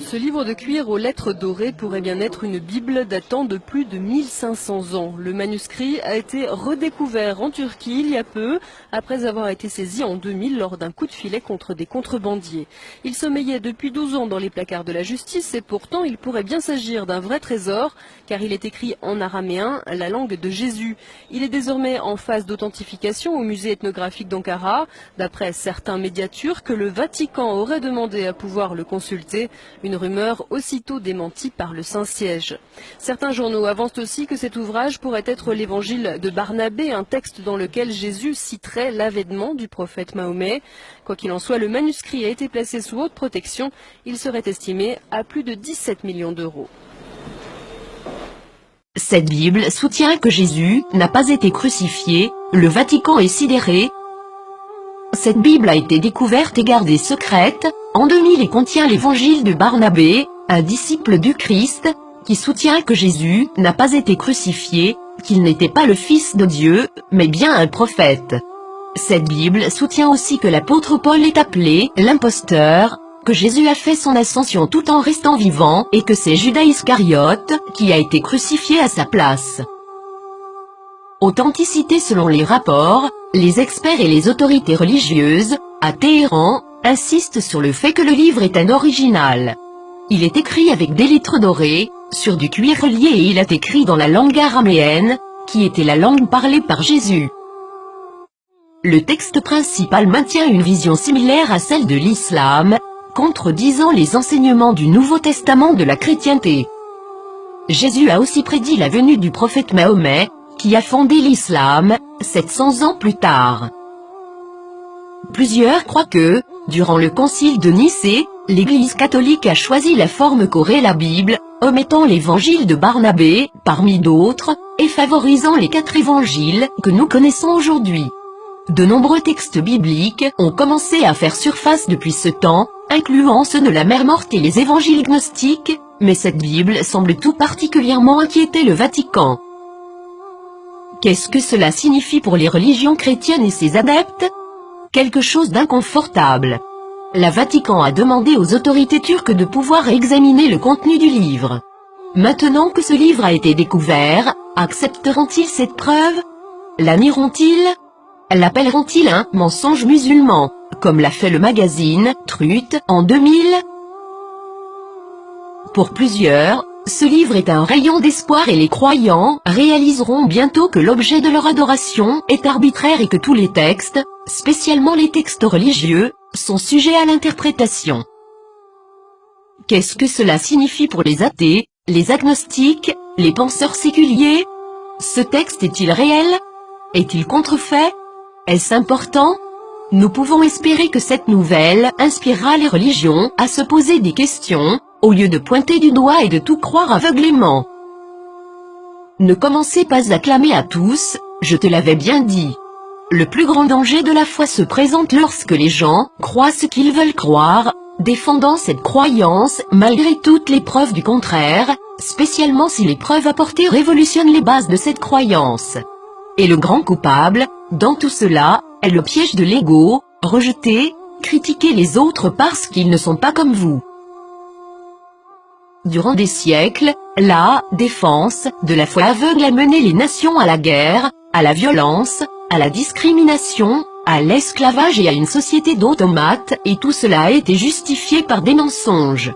Ce livre de cuir aux lettres dorées pourrait bien être une Bible datant de plus de 1500 ans. Le manuscrit a été redécouvert en Turquie il y a peu, après avoir été saisi en 2000 lors d'un coup de filet contre des contrebandiers. Il sommeillait depuis 12 ans dans les placards de la justice et pourtant il pourrait bien s'agir d'un vrai trésor, car il est écrit en araméen, la langue de Jésus. Il est désormais en phase d'authentification au musée ethnographique d'Ankara. D'après certains médias turcs, le Vatican aurait demandé à pouvoir le consulter. Une rumeur aussitôt démentie par le Saint-Siège. Certains journaux avancent aussi que cet ouvrage pourrait être l'évangile de Barnabé, un texte dans lequel Jésus citerait l'avènement du prophète Mahomet. Quoi qu'il en soit, le manuscrit a été placé sous haute protection. Il serait estimé à plus de 17 millions d'euros. Cette Bible soutient que Jésus n'a pas été crucifié, le Vatican est sidéré. Cette Bible a été découverte et gardée secrète en 2000 et contient l'évangile de Barnabé, un disciple du Christ, qui soutient que Jésus n'a pas été crucifié, qu'il n'était pas le Fils de Dieu, mais bien un prophète. Cette Bible soutient aussi que l'apôtre Paul est appelé l'imposteur, que Jésus a fait son ascension tout en restant vivant et que c'est Judas Iscariote qui a été crucifié à sa place. Authenticité selon les rapports, les experts et les autorités religieuses, à Téhéran, insistent sur le fait que le livre est un original. Il est écrit avec des lettres dorées, sur du cuir relié et il est écrit dans la langue araméenne, qui était la langue parlée par Jésus. Le texte principal maintient une vision similaire à celle de l'islam, contredisant les enseignements du Nouveau Testament de la chrétienté. Jésus a aussi prédit la venue du prophète Mahomet, qui a fondé l'islam, 700 ans plus tard. Plusieurs croient que, durant le concile de Nicée, l'Église catholique a choisi la forme qu'aurait la Bible, omettant l'évangile de Barnabé, parmi d'autres, et favorisant les 4 évangiles que nous connaissons aujourd'hui. De nombreux textes bibliques ont commencé à faire surface depuis ce temps, incluant ceux de la Mère morte et les évangiles gnostiques, mais cette Bible semble tout particulièrement inquiéter le Vatican. Qu'est-ce que cela signifie pour les religions chrétiennes et ses adeptes? Quelque chose d'inconfortable. Le Vatican a demandé aux autorités turques de pouvoir examiner le contenu du livre. Maintenant que ce livre a été découvert, accepteront-ils cette preuve? La nieront-ils? L'appelleront-ils un mensonge musulman, comme l'a fait le magazine Truth en 2000? Pour plusieurs, ce livre est un rayon d'espoir et les croyants réaliseront bientôt que l'objet de leur adoration est arbitraire et que tous les textes, spécialement les textes religieux, sont sujets à l'interprétation. Qu'est-ce que cela signifie pour les athées, les agnostiques, les penseurs séculiers? Ce texte est-il réel? Est-il contrefait? Est-ce important? Nous pouvons espérer que cette nouvelle inspirera les religions à se poser des questions, au lieu de pointer du doigt et de tout croire aveuglément. Ne commencez pas à clamer à tous, je te l'avais bien dit. Le plus grand danger de la foi se présente lorsque les gens croient ce qu'ils veulent croire, défendant cette croyance malgré toutes les preuves du contraire, spécialement si les preuves apportées révolutionnent les bases de cette croyance. Et le grand coupable, dans tout cela, est le piège de l'ego, rejeter, critiquer les autres parce qu'ils ne sont pas comme vous. Durant des siècles, la défense de la foi aveugle a mené les nations à la guerre, à la violence, à la discrimination, à l'esclavage et à une société d'automates, et tout cela a été justifié par des mensonges.